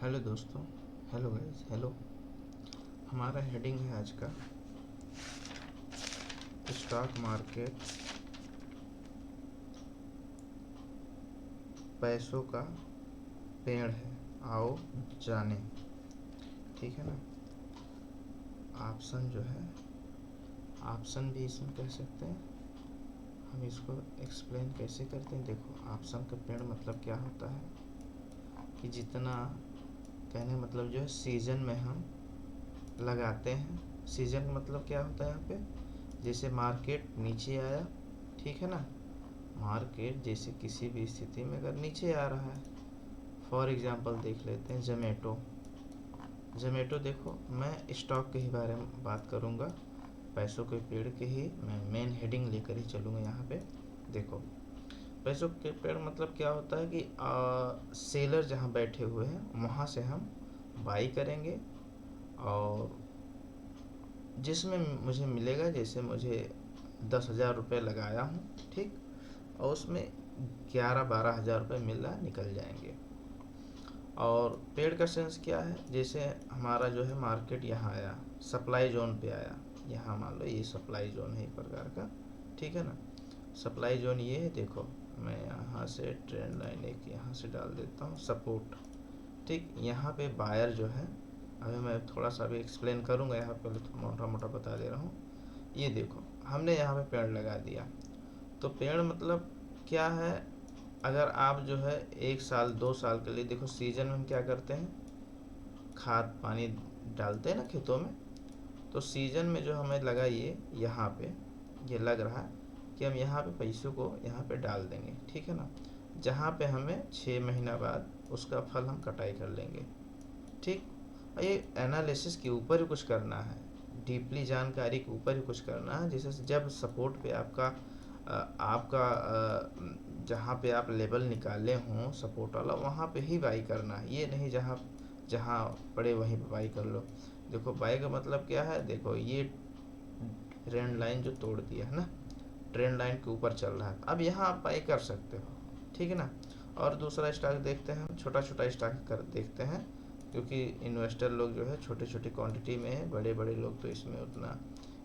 Hello दोस्तों, hello guys, hello. हमारा heading है आज का स्टॉक मार्केट पैसों का पेड़ है, आओ जाने। ठीक है ना। ऑप्शन जो है, ऑप्शन भी इसमें कह सकते हैं। हम इसको एक्सप्लेन कैसे करते हैं, देखो। ऑप्शन का पेड़ मतलब क्या होता है कि जितना, कहने मतलब जो है सीजन में हम लगाते हैं। सीजन का मतलब क्या होता है यहाँ पे, जैसे मार्केट नीचे आया, ठीक है ना। मार्केट जैसे किसी भी स्थिति में अगर नीचे आ रहा है, फॉर एग्जांपल देख लेते हैं जोमेटो। जोमेटो देखो, मैं स्टॉक के ही बारे में बात करूँगा, पैसों के पेड़ के ही मैं मेन हेडिंग लेकर ही चलूँगा यहाँ पे। देखो, पैसों के पेड़ मतलब क्या होता है कि सेलर जहाँ बैठे हुए हैं वहाँ से हम बाई करेंगे, और जिसमें मुझे मिलेगा, जैसे मुझे 10,000 रुपये लगाया हूँ, ठीक, और उसमें 11-12 हज़ार रुपये मिल रहा निकल जाएंगे। और पेड़ का सेंस क्या है, जैसे हमारा जो है मार्केट यहाँ आया, सप्लाई जोन पे आया, यहाँ मान लो ये सप्लाई जोन है एक प्रकार का, ठीक है ना। सप्लाई जोन ये है, देखो मैं यहाँ से ट्रेंड लाइन एक यहाँ से डाल देता हूँ, सपोर्ट, ठीक। यहाँ पे बायर जो है, अभी मैं थोड़ा सा भी एक्सप्लेन करूँगा, यहाँ पहले तो मोटा मोटा बता दे रहा हूँ। ये देखो, हमने यहाँ पे पेड़ लगा दिया, तो पेड़ मतलब क्या है, अगर आप जो है 1 साल 2 साल के लिए, देखो सीजन में हम क्या करते हैं, खाद पानी डालते हैं ना खेतों में। तो सीजन में जो हमें लगा ये यहाँ पे, ये लग रहा है कि हम यहाँ पे पैसों को यहाँ पे डाल देंगे, ठीक है ना। जहाँ पे हमें 6 महीना बाद उसका फल हम कटाई कर लेंगे, ठीक। और ये एनालिसिस के ऊपर ही कुछ करना है, डीपली जानकारी के ऊपर ही कुछ करना है। जैसे जब सपोर्ट पे आपका जहाँ पे आप लेवल निकाले हों सपोर्ट वाला, वहाँ पे ही बाई करना है, ये नहीं जहाँ जहाँ पड़े वहीं पे बाई कर लो। देखो बाई का मतलब क्या है, देखो ये ट्रेंड लाइन जो तोड़ दिया है ना, ट्रेंड लाइन के ऊपर चल रहा है, अब यहाँ आप बाई कर सकते हो, ठीक है ना। और दूसरा स्टॉक देखते हैं हम, छोटा छोटा स्टॉक कर देखते हैं, क्योंकि इन्वेस्टर लोग जो है छोटे छोटी क्वांटिटी में है, बड़े बड़े लोग तो इसमें उतना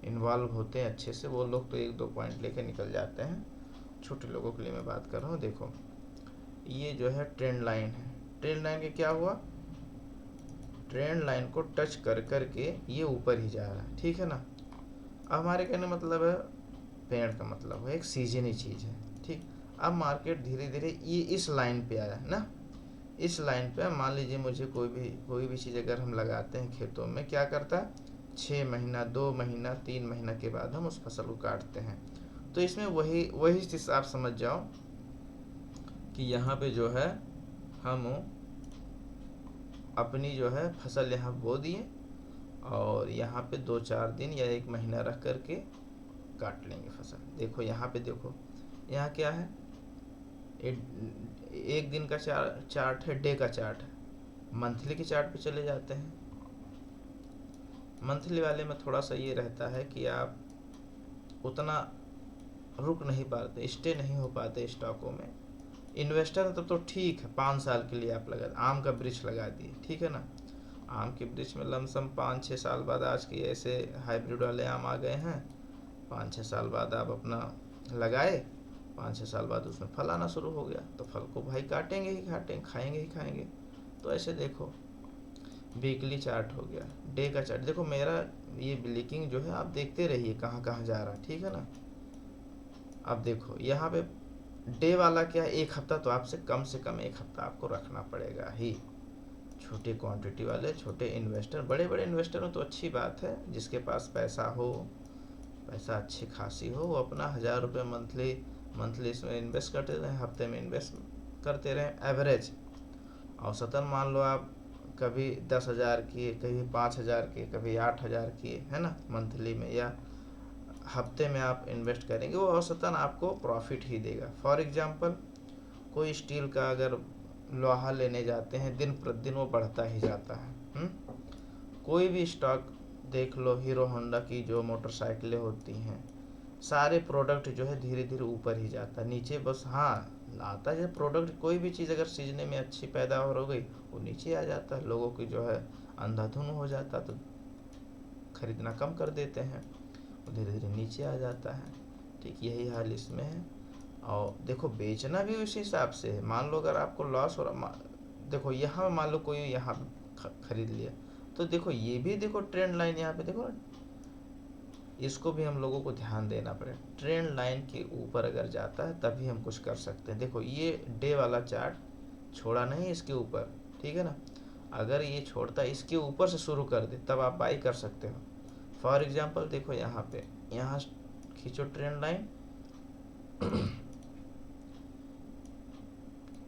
इन्वॉल्व होते हैं अच्छे से, वो लोग तो 1-2 पॉइंट लेके निकल जाते हैं। छोटे लोगों के लिए मैं बात कर रहा हूँ। देखो ये जो है ट्रेंड लाइन है, ट्रेंड लाइन के क्या हुआ, ट्रेंड लाइन को टच कर कर के ये ऊपर ही जा रहा है, ठीक है ना। अब हमारे कहने मतलब है, पेड़ का मतलब है एक सीजनी चीज़ है, ठीक। अब मार्केट धीरे धीरे ये इस लाइन पे आया है ना, इस लाइन पे मान लीजिए मुझे कोई भी चीज़ अगर हम लगाते हैं खेतों में, क्या करता है, 6 महीना 2 महीना 3 महीना के बाद हम उस फसल को काटते हैं। तो इसमें वही वही चीज़ आप समझ जाओ कि यहाँ पे जो है हम अपनी जो है फसल यहाँ बो दिए, और यहाँ पे 2-4 दिन या 1 महीना रख करके काट लेंगे फसल। देखो यहाँ पे, देखो यहाँ क्या है, एक दिन का चार्ट है, डे का चार्ट है। मंथली के चार्ट पे चले जाते हैं, मंथली वाले में थोड़ा सा ये रहता है कि आप उतना रुक नहीं पाते, स्टे नहीं हो पाते स्टॉकों में। इन्वेस्टर तब तो ठीक है, 5 साल के लिए आप लगा, आम का वृक्ष लगा दिए, ठीक है ना। आम के वृक्ष में लमसम 5-6 साल बाद, आज के ऐसे हाइब्रिड वाले आम आ गए हैं, 5-6 साल बाद आप अपना लगाए, 5-6 साल बाद उसमें फल आना शुरू हो गया, तो फल को भाई काटेंगे ही काटेंगे, खाएंगे ही खाएंगे। तो ऐसे देखो, वीकली चार्ट हो गया, डे का चार्ट देखो, मेरा ये ब्लिकिंग जो है आप देखते रहिए कहाँ कहाँ जा रहा है, ठीक है ना। अब देखो यहाँ पे डे वाला क्या, 1 हफ्ता तो आपसे कम 1 हफ्ता आपको रखना पड़ेगा ही। छोटे क्वांटिटी वाले छोटे इन्वेस्टर, बड़े बड़े इन्वेस्टर हो तो अच्छी बात है, जिसके पास पैसा हो, पैसा अच्छी खासी हो, वो अपना 1,000 रुपये मंथली इसमें इन्वेस्ट करते रहें, हफ्ते में इन्वेस्ट करते रहें, एवरेज औसतन मान लो आप कभी 10,000 किए, कभी 5,000 किए, कभी 8,000 किए, है ना, मंथली में या हफ्ते में आप इन्वेस्ट करेंगे, वो औसतन आपको प्रॉफिट ही देगा। फॉर एग्जांपल कोई स्टील का अगर लोहा लेने जाते हैं, दिन प्रतिदिन वो बढ़ता ही जाता है। कोई भी स्टॉक देख लो, हीरो होंडा की जो मोटरसाइकिलें होती हैं, सारे प्रोडक्ट जो है धीरे धीरे ऊपर ही जाता है, नीचे बस हाँ आता है प्रोडक्ट, कोई भी चीज़ अगर सीजने में अच्छी पैदावार हो गई वो नीचे आ जाता है, लोगों की जो है अंधाधुन हो जाता, तो खरीदना कम कर देते हैं, वो धीरे धीरे नीचे आ जाता है। ठीक यही हाल इसमें है। और देखो बेचना भी उसी हिसाब से है। मान लो अगर आपको लॉस हो रहा, देखो यहाँ मान लो कोई यहाँ खरीद लिया, तो देखो ये भी देखो ट्रेंड लाइन यहाँ पे देखो, इसको भी हम लोगों को ध्यान देना पड़ेगा। ट्रेंड लाइन के ऊपर अगर जाता है तभी हम कुछ कर सकते हैं। देखो ये डे वाला चार्ट छोड़ा नहीं इसके ऊपर, ठीक है ना, अगर ये छोड़ता इसके ऊपर से शुरू कर दे तब आप बाई कर सकते हो। फॉर एग्जांपल देखो यहाँ पे, यहाँ खींचो ट्रेंड लाइन,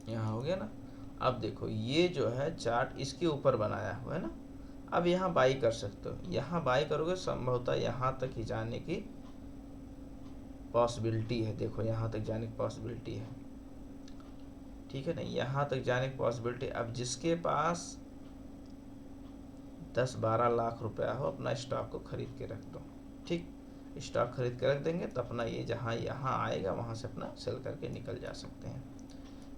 यहाँ हो गया ना। अब देखो ये जो है चार्ट इसके ऊपर बनाया हुआ है ना, अब यहाँ बाई कर सकते हो। यहाँ बाई करोगे संभवतः यहाँ तक ही जाने की पॉसिबिलिटी है। देखो यहाँ तक जाने की पॉसिबिलिटी है, ठीक है ना, यहाँ तक जाने की पॉसिबिलिटी। अब जिसके पास 10-12 लाख रुपया हो, अपना स्टॉक को खरीद के रख दो। ठीक, स्टॉक खरीद के रख देंगे तो अपना ये जहाँ यहाँ आएगा वहाँ से अपना सेल करके निकल जा सकते हैं।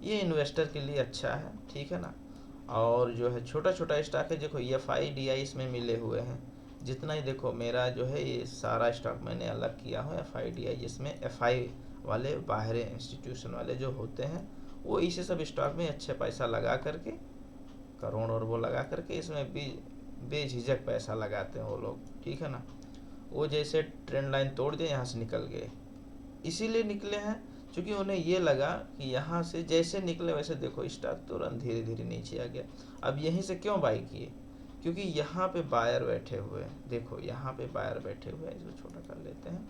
ये इन्वेस्टर के लिए अच्छा है, ठीक है ना। और जो है छोटा छोटा स्टॉक है, देखो FIDI इसमें मिले हुए हैं। जितना ही देखो मेरा जो है ये सारा स्टॉक मैंने अलग किया हो FIDI, जिसमें FI वाले बाहरी इंस्टीट्यूशन वाले जो होते हैं वो इसी सब स्टॉक में अच्छे पैसा लगा करके, करोड़ और वो लगा करके इसमें भी बेझिझक पैसा लगाते हैं वो लोग, ठीक है ना। वो जैसे ट्रेंड लाइन तोड़ दिए यहाँ से निकल गए, इसीलिए निकले हैं क्योंकि उन्हें ये लगा कि यहाँ से जैसे निकले वैसे देखो स्टॉक तुरंत धीरे धीरे नीचे आ गया। अब यहीं से क्यों बाई किए, क्योंकि यहाँ पे बायर बैठे हुए हैं। देखो यहाँ पे बायर बैठे हुए हैं, इसको छोटा कर लेते हैं।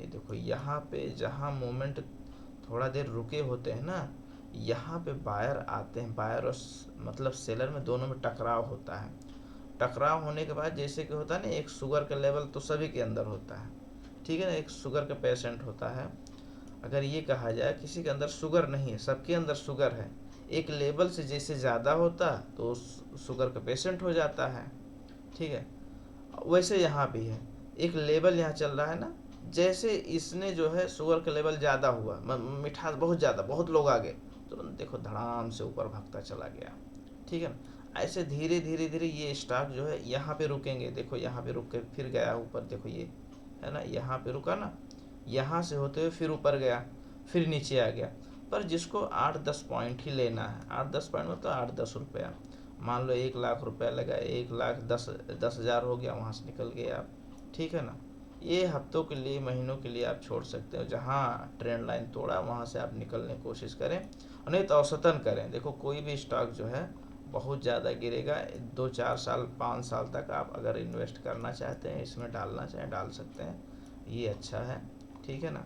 ये देखो यहाँ पे जहाँ मोमेंट थोड़ा देर रुके होते हैं ना, यहाँ पे बायर आते हैं। बायर और मतलब सेलर में दोनों में टकराव होता है। टकराव होने के बाद जैसे कि होता है ना, एक शुगर का लेवल तो सभी के अंदर होता है, ठीक है ना, एक शुगर का पेशेंट होता है। अगर ये कहा जाए किसी के अंदर शुगर नहीं है, सबके अंदर शुगर है, एक लेवल से जैसे ज़्यादा होता तो शुगर का पेशेंट हो जाता है, ठीक है। वैसे यहाँ भी है, एक लेवल यहाँ चल रहा है ना, जैसे इसने जो है शुगर का लेवल ज़्यादा हुआ, मिठास बहुत ज़्यादा, बहुत लोग आ गए, तुरंत देखो धड़ाम से ऊपर भागता चला गया, ठीक है ना। ऐसे धीरे धीरे धीरे ये स्टॉक जो है यहाँ पे रुकेंगे। देखो यहाँ पे रुक के फिर गया ऊपर, देखो ये है ना, यहाँ पे रुका ना, यहाँ से होते हुए फिर ऊपर गया, फिर नीचे आ गया। पर जिसको 8-10 पॉइंट ही लेना है, 8-10 पॉइंट मतलब 8-10 रुपया, मान लो 1 लाख रुपया लगा, 1,10,000 हो गया, वहाँ से निकल गए आप, ठीक है ना। ये हफ्तों के लिए, महीनों के लिए आप छोड़ सकते हो। जहाँ ट्रेंड लाइन तोड़ा वहाँ से आप निकलने की कोशिश करें, और नहीं तो औसतन करें। देखो कोई भी स्टॉक जो है बहुत ज़्यादा गिरेगा, 2-4 साल 5 साल तक आप अगर इन्वेस्ट करना चाहते हैं, इसमें डालना चाहें डाल सकते हैं, ये अच्छा है, ठीक है ना।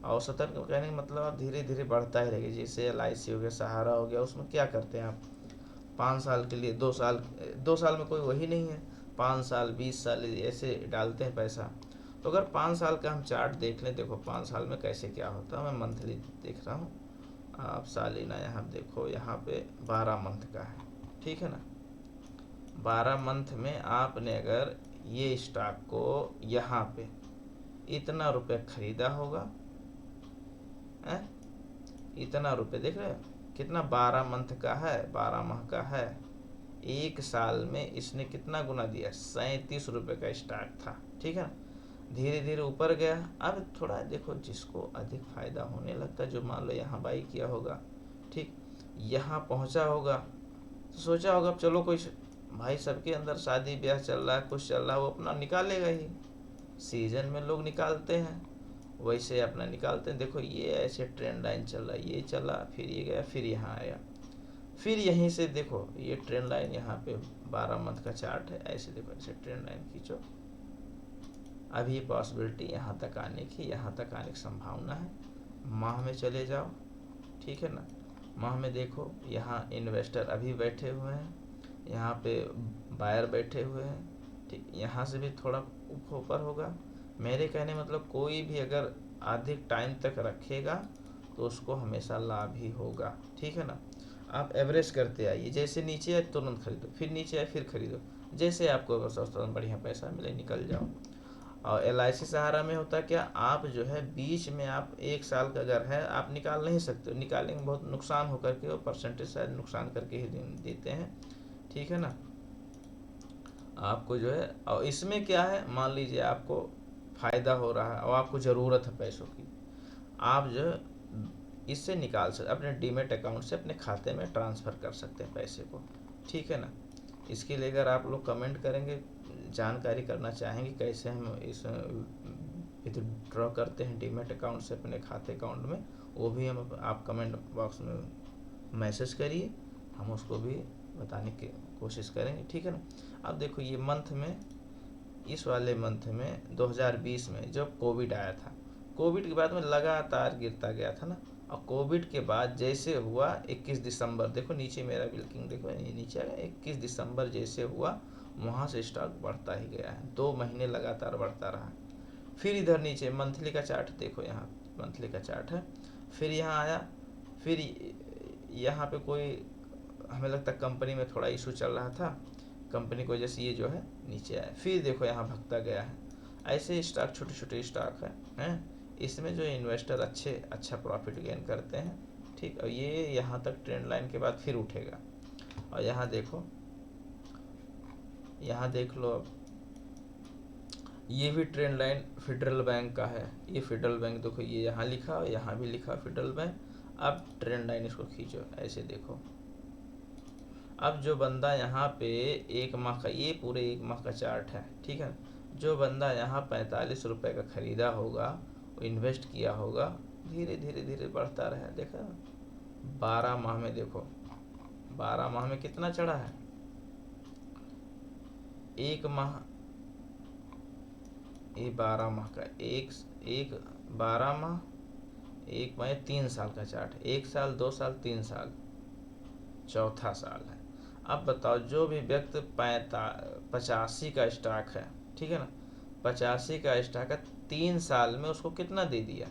औसतन कहने का मतलब आप धीरे धीरे बढ़ता ही रहेगा। जैसे LIC हो गया, सहारा हो गया, उसमें क्या करते हैं आप 5 साल के लिए, 2 साल में कोई वही नहीं है, 5 साल 20 साल ऐसे डालते हैं पैसा। तो अगर 5 साल का हम चार्ट देख लें, देखो 5 साल में कैसे क्या होता है। मैं मंथली देख रहा हूँ, आप सालिना यहाँ देखो, यहाँ पे 12 मंथ का है, ठीक है ना। 12 मंथ में आपने अगर ये स्टॉक को यहाँ पे इतना रुपये खरीदा होगा, इतना रुपये देख रहे हो कितना, 12 मंथ का है, 12 माह का है, 1 साल में इसने कितना गुना दिया, 37 रुपये का स्टॉक था, ठीक है ना। धीरे धीरे ऊपर गया। अब थोड़ा देखो जिसको अधिक फायदा होने लगता है, जो मान लो यहाँ बाई किया होगा, ठीक, यहाँ पहुँचा होगा तो सोचा होगा अब चलो कोई भाई, सबके अंदर शादी ब्याह चल रहा है, कुछ चल रहा है, वो अपना निकालेगा ही, सीजन में लोग निकालते हैं, वैसे अपना निकालते हैं। देखो ये ऐसे ट्रेंड लाइन चल रहा है, ये चला, फिर ये गया, फिर यहाँ आया, फिर यहीं से देखो ये ट्रेंड लाइन, यहाँ पे 12 मंथ का चार्ट है, ऐसे देखो ऐसे ट्रेंड लाइन खींचो। अभी पॉसिबिलिटी यहाँ तक आने की, यहाँ तक आने की संभावना है। माह में चले जाओ, ठीक है ना, माह में देखो यहाँ इन्वेस्टर अभी बैठे हुए हैं, यहाँ पे बायर बैठे हुए हैं, ठीक, यहाँ से भी थोड़ा ऊपर होगा। मेरे कहने मतलब कोई भी अगर अधिक टाइम तक रखेगा तो उसको हमेशा लाभ ही होगा, ठीक है ना। आप एवरेज करते आइए, जैसे नीचे आए तुरंत खरीदो, फिर नीचे आए फिर खरीदो, जैसे आपको अगर सस्ता बढ़िया पैसा मिले निकल जाओ। और LIC सहारा में होता क्या, आप जो है बीच में आप 1 साल का अगर है आप निकाल नहीं सकते, निकालेंगे बहुत नुकसान होकर के, वो परसेंटेज शायद नुकसान करके ही देते हैं, ठीक है ना। आपको जो है, और इसमें क्या है, मान लीजिए आपको फ़ायदा हो रहा है और आपको ज़रूरत है पैसों की, आप जो है इससे निकाल सकते, अपने डीमेट अकाउंट से अपने खाते में ट्रांसफ़र कर सकते हैं पैसे को, ठीक है ना। इसके लिए अगर आप लोग कमेंट करेंगे, जानकारी करना चाहेंगे कैसे हम इस विथड्रॉ करते हैं डीमेट अकाउंट से अपने खाते अकाउंट में, वो भी हम आप कमेंट बॉक्स में मैसेज करिए, हम उसको भी बताने की कोशिश करेंगे, ठीक है ना। अब देखो ये मंथ में, इस वाले मंथ में 2020 में जब कोविड आया था, कोविड के बाद में लगातार गिरता गया था ना, और कोविड के बाद जैसे हुआ 21 दिसंबर, देखो नीचे मेरा बिल्किंग देखो ये नीचे आ गया, 21 दिसंबर जैसे हुआ वहाँ से स्टॉक बढ़ता ही गया है, 2 महीने लगातार बढ़ता रहा। फिर इधर नीचे मंथली का चार्ट देखो, यहाँ मंथली का चार्ट है, फिर यहाँ आया, फिर यहाँ पे कोई हमें लगता है कंपनी में थोड़ा इशू चल रहा था, कंपनी की वजह से ये जो है नीचे आया, फिर देखो यहाँ भगता गया है। ऐसे स्टॉक छोटे छोटे स्टॉक हैं, इसमें जो इन्वेस्टर अच्छा प्रॉफिट गेन करते हैं, ठीक। और ये यहाँ तक ट्रेंड लाइन के बाद फिर उठेगा, और यहाँ देखो, यहाँ देख लो, अब ये भी ट्रेंड लाइन फेडरल बैंक का है, ये फेडरल बैंक देखो, ये यहाँ लिखा और यहाँ भी लिखा फेडरल बैंक। अब ट्रेंड लाइन इसको खींचो, ऐसे देखो, अब जो बंदा यहाँ पे 1 माह का, ये पूरे 1 माह का चार्ट है, ठीक है। जो बंदा यहाँ 45 रुपये का ख़रीदा होगा, वो इन्वेस्ट किया होगा, धीरे धीरे धीरे बढ़ता रहा, देखा 12 माह में, देखो 12 माह में कितना चढ़ा है, 1 माह, ये 12 माह का, एक 12 माह, 1 माह 3 साल का चार्ट है, 1 साल 2 साल 3 साल, चौथा साल है। अब बताओ, जो भी व्यक्ति 85 का स्टॉक है, ठीक है ना, 85 का स्टॉक है, 3 साल में उसको कितना दे दिया,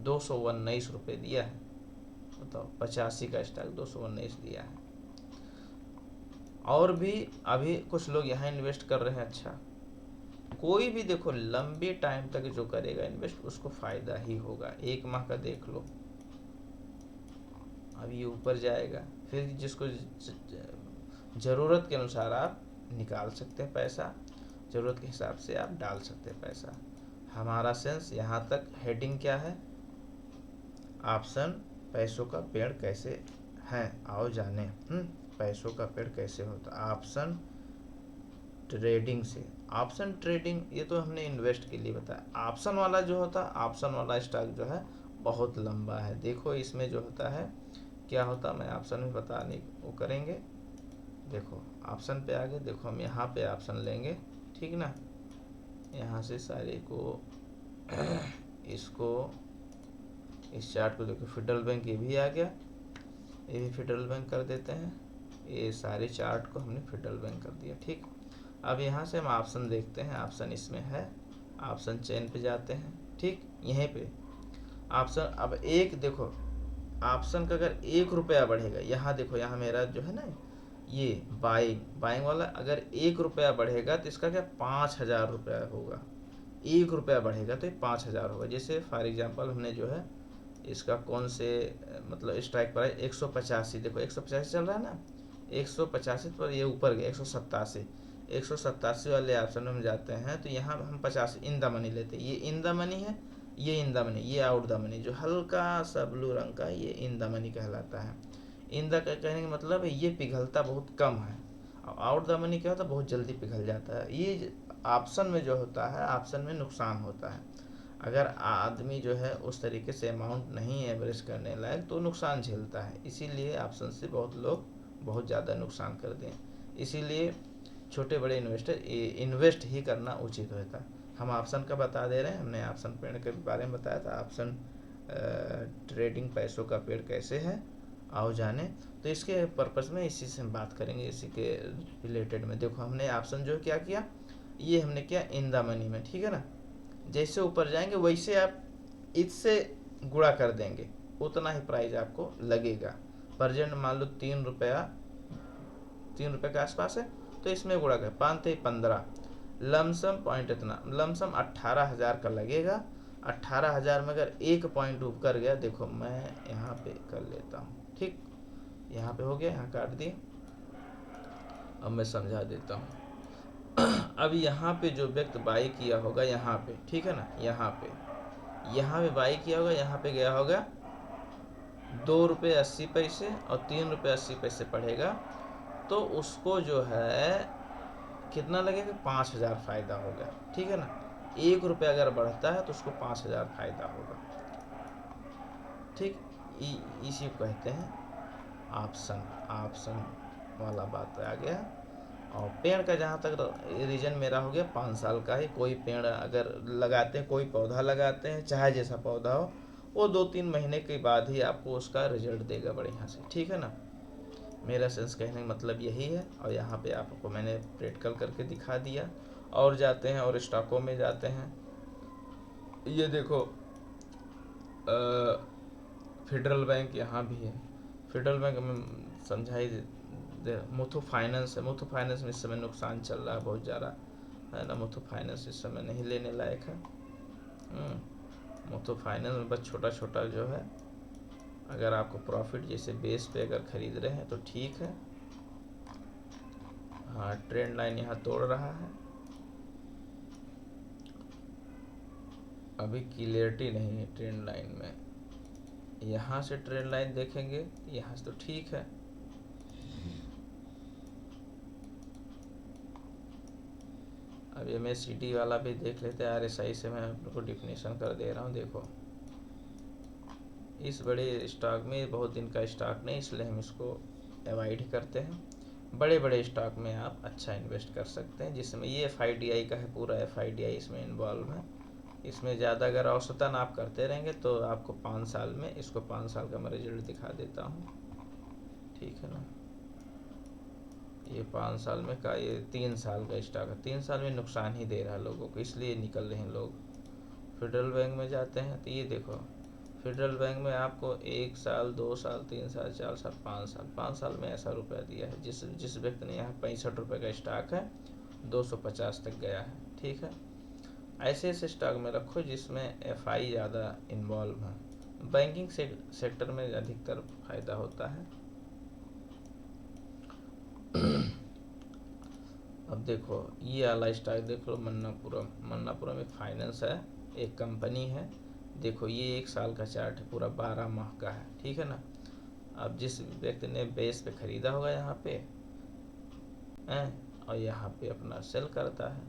219 रुपये दिया है, बताओ 85 का स्टॉक 219 दिया है। और भी अभी कुछ लोग यहाँ इन्वेस्ट कर रहे हैं, अच्छा, कोई भी देखो लंबे टाइम तक जो करेगा इन्वेस्ट उसको फ़ायदा ही होगा। 1 माह का देख लो, अब ये ऊपर जाएगा, फिर जिसको ज़रूरत के अनुसार आप निकाल सकते हैं पैसा, ज़रूरत के हिसाब से आप डाल सकते हैं पैसा। हमारा सेंस यहाँ तक, हेडिंग क्या है, ऑप्शन पैसों का पेड़ कैसे है, आओ जाने। पैसों का पेड़ कैसे होता, ऑप्शन ट्रेडिंग से। ऑप्शन ट्रेडिंग ये तो हमने इन्वेस्ट के लिए बताया, ऑप्शन वाला जो होता है, ऑप्शन वाला स्टॉक जो है बहुत लंबा है। देखो इसमें जो होता है क्या होता, मैं ऑप्शन में बताने वो करेंगे, देखो ऑप्शन पे आगे, देखो हम यहाँ पे ऑप्शन लेंगे, ठीक ना, यहाँ से सारे को इसको, इस चार्ट को देखो, फेडरल बैंक ये भी आ गया, ये भी फेडरल बैंक कर देते हैं, ये सारे चार्ट को हमने फेडरल बैंक कर दिया, ठीक। अब यहाँ से हम ऑप्शन देखते हैं, ऑप्शन इसमें है, ऑप्शन चेन पे जाते हैं, ठीक, यहीं पे ऑप्शन, अब एक देखो ऑप्शन का अगर 1 रुपया बढ़ेगा, यहाँ देखो, यहाँ मेरा जो है ना ये बाइंग वाला, अगर 1 रुपया बढ़ेगा तो इसका क्या 5000 रुपया होगा, 1 रुपया बढ़ेगा तो ये 5000 होगा। जैसे फॉर एग्जांपल हमने जो है इसका कौन से मतलब स्ट्राइक प्राइस 185, देखो 185 चल रहा है ना, 185 पर ये ऊपर गया 187 वाले ऑप्शन में हम जाते हैं, तो यहाँ हम 50 इन द मनी लेते हैं, ये इन द मनी है, ये इन द मनी, ये आउट द मनी, जो हल्का सा ब्लू रंग का ये इन द मनी कहलाता है। इन द कहने का मतलब है ये पिघलता बहुत कम है, और आउट द मनी क्या होता है, बहुत जल्दी पिघल जाता है। ये ऑप्शन में जो होता है, ऑप्शन में नुकसान होता है, अगर आदमी जो है उस तरीके से अमाउंट नहीं एवरेज करने लायक तो नुकसान झेलता है, इसीलिए ऑप्शन से बहुत लोग बहुत ज़्यादा नुकसान कर दें, इसीलिए छोटे बड़े इन्वेस्टर इन्वेस्ट ही करना उचित होता है। हम ऑप्शन का बता दे रहे हैं, हमने ऑप्शन पेड़ के बारे में बताया था, ऑप्शन ट्रेडिंग पैसों का पेड़ कैसे है, आओ जाने। तो इसके पर्पस में इसी से हम बात करेंगे, इसी के रिलेटेड में। देखो हमने ऑप्शन जो क्या किया, ये हमने किया इन द मनी में, ठीक है ना, जैसे ऊपर जाएंगे वैसे आप इससे गुणा कर देंगे, उतना ही प्राइस आपको लगेगा। प्रेजेंट मान लो 3 रुपये के आसपास है, तो इसमें गुणा कर 5 × 15, लमसम पॉइंट इतना, लमसम 18,000 का लगेगा। 18,000 में अगर एक पॉइंट ऊपर गया, देखो मैं यहाँ पे कर लेता हूँ, ठीक, यहाँ पे हो गया, यहाँ काट दिए। अब मैं समझा देता हूँ। अब यहाँ पे जो व्यक्ति बाई किया होगा यहाँ पे, ठीक है ना, यहाँ पे बाई किया होगा, यहाँ पे गया होगा 2 रुपये 80 पैसे और 3 रुपये 80 पैसे पड़ेगा, तो उसको जो है कितना लगेगा, 5,000 फ़ायदा होगा, ठीक है ना। 1 रुपया अगर बढ़ता है तो उसको 5,000 फ़ायदा होगा, ठीक। इसी को कहते हैं ऑप्शन, ऑप्शन वाला बात आ गया। और पेड़ का जहाँ तक रीजन मेरा हो गया 5 साल का है। कोई पेड़ अगर लगाते हैं, कोई पौधा लगाते हैं, चाहे जैसा पौधा हो, वो 2-3 महीने के बाद ही आपको उसका रिजल्ट देगा बढ़िया से, ठीक है ना। मेरा सेंस कहने का मतलब यही है। और यहाँ पे आपको मैंने प्रैक्टिकल करके दिखा दिया। और जाते हैं और स्टॉकों में जाते हैं। ये देखो फेडरल बैंक यहाँ भी है। फेडरल बैंक में समझाई मुथूट फाइनेंस है। मुथूट फाइनेंस में इस समय नुकसान चल रहा है बहुत ज़्यादा, है ना। मुथूट फाइनेंस इस समय नहीं लेने लायक है। मुथूट फाइनेंस में बस छोटा छोटा जो है, अगर आपको प्रॉफिट जैसे बेस पे अगर खरीद रहे हैं तो ठीक है। हाँ, ट्रेंड लाइन यहाँ तोड़ रहा है, अभी क्लियरिटी नहीं है ट्रेंड लाइन में। यहाँ से ट्रेंड लाइन देखेंगे, यहाँ से तो ठीक है। अब MACD वाला भी देख लेते हैं। RSI से मैं आप लोग को डिफिनेशन कर दे रहा हूँ। देखो, इस बड़े स्टॉक में बहुत दिन का स्टॉक नहीं, इसलिए हम इसको अवॉइड करते हैं। बड़े बड़े स्टॉक में आप अच्छा इन्वेस्ट कर सकते हैं, जिसमें ये FIDI का है, पूरा FIDI इसमें इन्वॉल्व है। इसमें ज़्यादा अगर औसतन आप करते रहेंगे तो आपको 5 साल में, इसको 5 साल का मैं रिजल्ट दिखा देता हूँ, ठीक है ना। ये 5 साल में का, ये 3 साल का स्टॉक है। 3 साल में नुकसान ही दे रहा है लोगों को, इसलिए निकल रहे हैं लोग। फेडरल बैंक में जाते हैं तो ये देखो, फेडरल बैंक में आपको 1 साल 2 साल 3 साल 4 साल 5 साल में ऐसा रुपया दिया है। जिस व्यक्ति ने यहाँ 65 रुपये का स्टॉक है, 250 तक गया है, ठीक है। ऐसे ऐसे स्टॉक में रखो जिसमें FI ज़्यादा इन्वॉल्व है। बैंकिंग सेक्टर में अधिकतर फायदा होता है। अब देखो ये वाला स्टॉक देख लो, मन्नापुरम। मन्नापुरम एक फाइनेंस है, एक कंपनी है। देखो ये 1 साल का चार्ट है, पूरा 12 माह का है, ठीक है ना। अब जिस व्यक्ति ने बेस पे खरीदा होगा यहाँ पे और यहाँ पे अपना सेल करता है,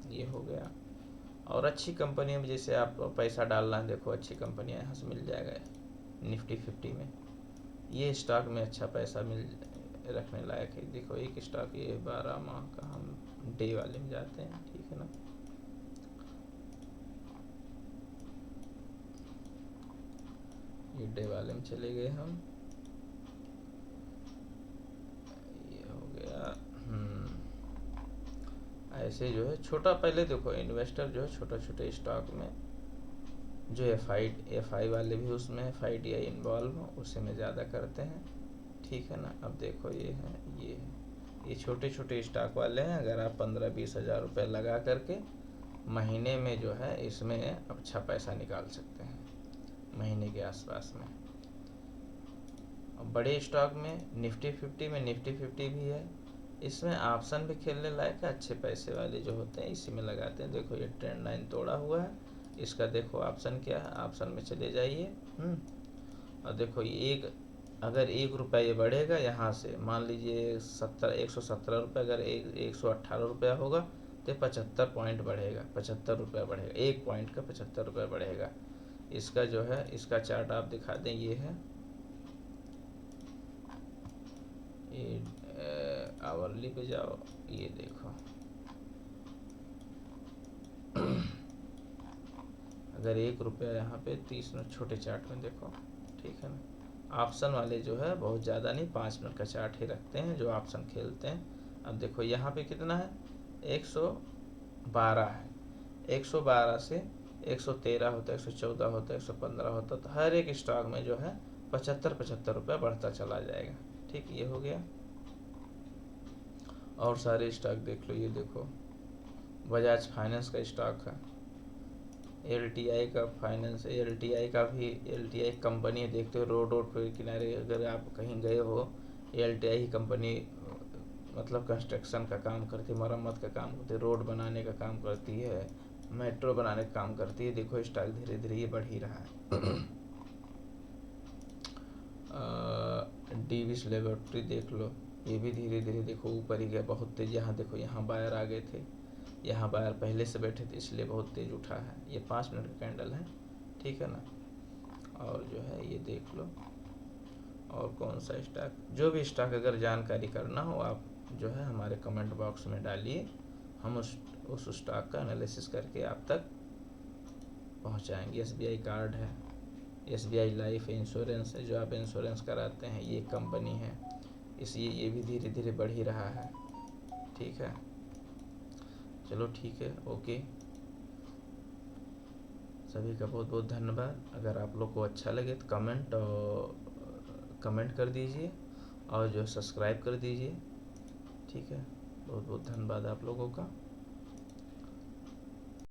ये हो गया। और अच्छी कंपनी में जैसे आप पैसा डालना है, देखो अच्छी कंपनियाँ यहाँ से मिल जाएगा। निफ्टी 50 में ये स्टॉक में अच्छा पैसा मिल रखने लायक है। देखो एक स्टॉक ये 12 माह का, हम डे वाले में जाते हैं, ठीक है ना। ये डे वाले में चले गए हम, ये हो गया। ऐसे जो है छोटा, पहले देखो इन्वेस्टर जो है छोटे छोटे स्टॉक में, जो FI वाले भी उसमें FIDI इन्वॉल्व हो, उसी में ज़्यादा करते हैं, ठीक है ना। अब देखो ये है, ये छोटे छोटे स्टॉक वाले हैं। अगर आप 15-20 हज़ार रुपये लगा करके महीने में जो है इसमें अच्छा पैसा निकाल सकते हैं, महीने के आसपास में। और बड़े स्टॉक में निफ्टी 50 में, निफ्टी 50 भी है, इसमें ऑप्शन भी खेलने लायक है। अच्छे पैसे वाले जो होते हैं इसी में लगाते हैं। देखो ये ट्रेंड लाइन तोड़ा हुआ है, इसका देखो ऑप्शन क्या है, ऑप्शन में चले जाइए। और देखो ये अगर 1 रुपया ये बढ़ेगा यहाँ से, मान लीजिए 117 रुपये, अगर 118 रुपया होगा तो 75 पॉइंट बढ़ेगा, 75 रुपया बढ़ेगा, 1 पॉइंट का 75 रुपया बढ़ेगा। इसका जो है, इसका चार्ट आप दिखा दें, ये है, ये आवरली पे जाओ, ये देखो अगर 1 रुपया यहाँ पे 30 मिनट छोटे चार्ट में देखो, ठीक है ना। ऑप्शन वाले जो है बहुत ज़्यादा नहीं, 5 मिनट का चार्ट ही रखते हैं जो ऑप्शन खेलते हैं। अब देखो यहाँ पे कितना है, 112 है। 112 से 113 होता है, 114 होता है, 115 होता है। तो हर एक स्टॉक में जो है 75-75 रुपया बढ़ता चला जाएगा, ठीक। ये हो गया। और सारे स्टॉक देख लो, ये देखो बजाज फाइनेंस का स्टॉक है, LTI का फाइनेंस, LTI का भी, LTI कंपनी है, देखते हो रोड पे किनारे अगर आप कहीं गए हो, LTI ही कंपनी मतलब कंस्ट्रक्शन का काम करती है, मरम्मत का काम करती है, रोड बनाने का काम करती है, मेट्रो बनाने का काम करती है। देखो स्टॉक धीरे धीरे ये बढ़ ही रहा है। डीविस लेबोरेटरी देख लो, ये भी धीरे धीरे देखो ऊपर ही गया, बहुत तेज। यहाँ देखो, यहाँ बायर आ गए थे, यहाँ बायर पहले से बैठे थे, इसलिए बहुत तेज उठा है। ये 5 मिनट का कैंडल है, ठीक है ना। और जो है ये देख लो, और कौन सा स्टॉक, जो भी स्टॉक अगर जानकारी करना हो आप जो है हमारे कमेंट बॉक्स में डालिए, हम उस स्टॉक का एनालिसिस करके आप तक पहुंचाएंगे। SBI कार्ड है, SBI लाइफ इंश्योरेंस है, जो आप इंश्योरेंस कराते हैं, ये कंपनी है, इसलिए ये भी धीरे धीरे बढ़ ही रहा है, ठीक है। चलो ठीक है, ओके, सभी का बहुत बहुत धन्यवाद। अगर आप लोग को अच्छा लगे तो कमेंट कर दीजिए और जो सब्सक्राइब कर दीजिए, ठीक है। बहुत बहुत धन्यवाद आप लोगों का।